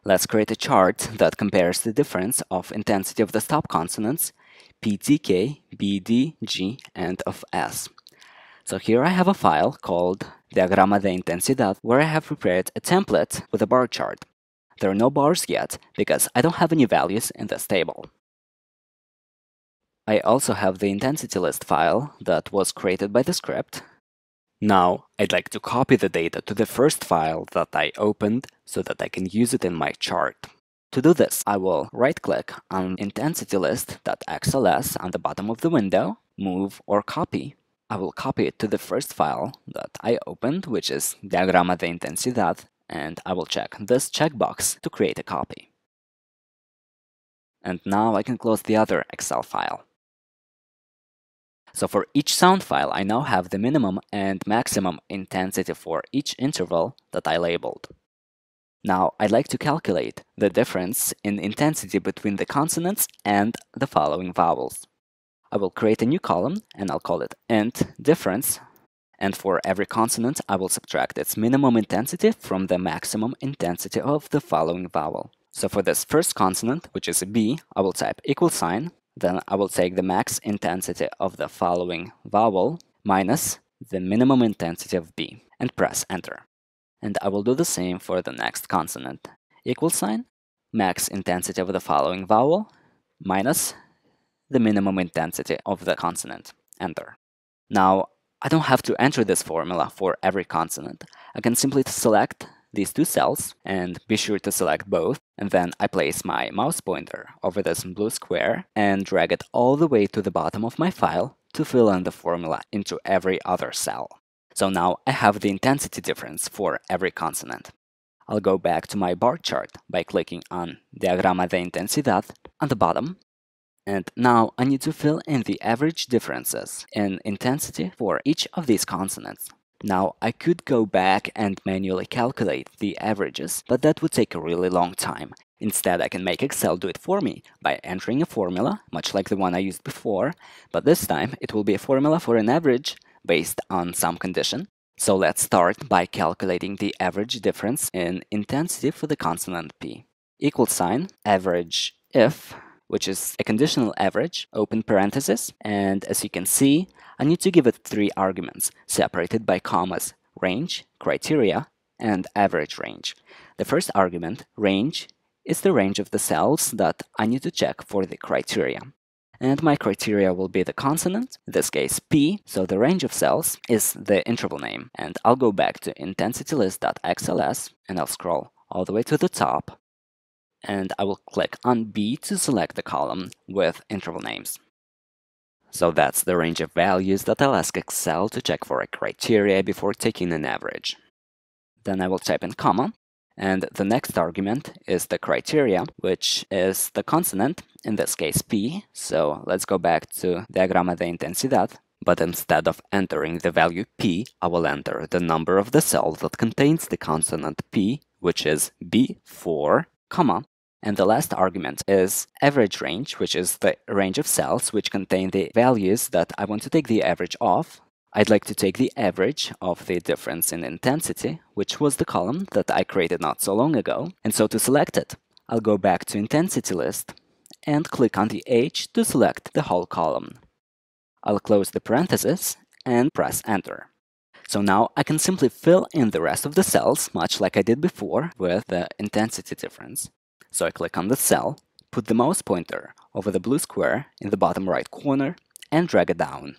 Let's create a chart that compares the difference of intensity of the stop consonants P, T, K, B, D, G, and of S. So here I have a file called Diagrama de Intensidad where I have prepared a template with a bar chart. There are no bars yet because I don't have any values in this table. I also have the intensity list file that was created by the script. Now, I'd like to copy the data to the first file that I opened so that I can use it in my chart. To do this, I will right-click on Intensity List.xls on the bottom of the window, move or copy. I will copy it to the first file that I opened, which is Diagrama de Intensidad, and I will check this checkbox to create a copy. And now I can close the other Excel file. So for each sound file, I now have the minimum and maximum intensity for each interval that I labeled. Now, I'd like to calculate the difference in intensity between the consonants and the following vowels. I will create a new column and I'll call it int difference. And for every consonant, I will subtract its minimum intensity from the maximum intensity of the following vowel. So for this first consonant, which is a B, I will type equal sign. Then I will take the max intensity of the following vowel minus the minimum intensity of B and press enter. And I will do the same for the next consonant. Equal sign, max intensity of the following vowel minus the minimum intensity of the consonant. Enter. Now, I don't have to enter this formula for every consonant. I can simply select these two cells and be sure to select both, and then I place my mouse pointer over this blue square and drag it all the way to the bottom of my file to fill in the formula into every other cell. So now I have the intensity difference for every consonant. I'll go back to my bar chart by clicking on Diagrama de Intensidad on the bottom. And now I need to fill in the average differences in intensity for each of these consonants. Now, I could go back and manually calculate the averages, but that would take a really long time. Instead, I can make Excel do it for me by entering a formula, much like the one I used before, but this time it will be a formula for an average based on some condition. So let's start by calculating the average difference in intensity for the consonant P. Equal sign, average if, which is a conditional average, open parenthesis, and as you can see, I need to give it 3 arguments, separated by commas, range, criteria, and average range. The first argument, range, is the range of the cells that I need to check for the criteria. And my criteria will be the consonant, in this case P, so the range of cells is the interval name. And I'll go back to intensitylist.xls, and I'll scroll all the way to the top, and I will click on B to select the column with interval names. So that's the range of values that I'll ask Excel to check for a criteria before taking an average. Then I will type in comma, and the next argument is the criteria, which is the consonant, in this case P. So let's go back to Diagrama de Intensidad, but instead of entering the value P, I will enter the number of the cell that contains the consonant P, which is B4, comma. And the last argument is average range, which is the range of cells which contain the values that I want to take the average of. I'd like to take the average of the difference in intensity, which was the column that I created not so long ago. And so to select it, I'll go back to Intensity List and click on the H to select the whole column. I'll close the parenthesis and press Enter. So now I can simply fill in the rest of the cells, much like I did before with the intensity difference. So I click on the cell, put the mouse pointer over the blue square in the bottom right corner, and drag it down.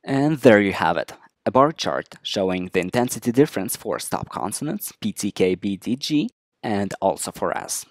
And there you have it, a bar chart showing the intensity difference for stop consonants P, T, K, B, D, G, and also for S.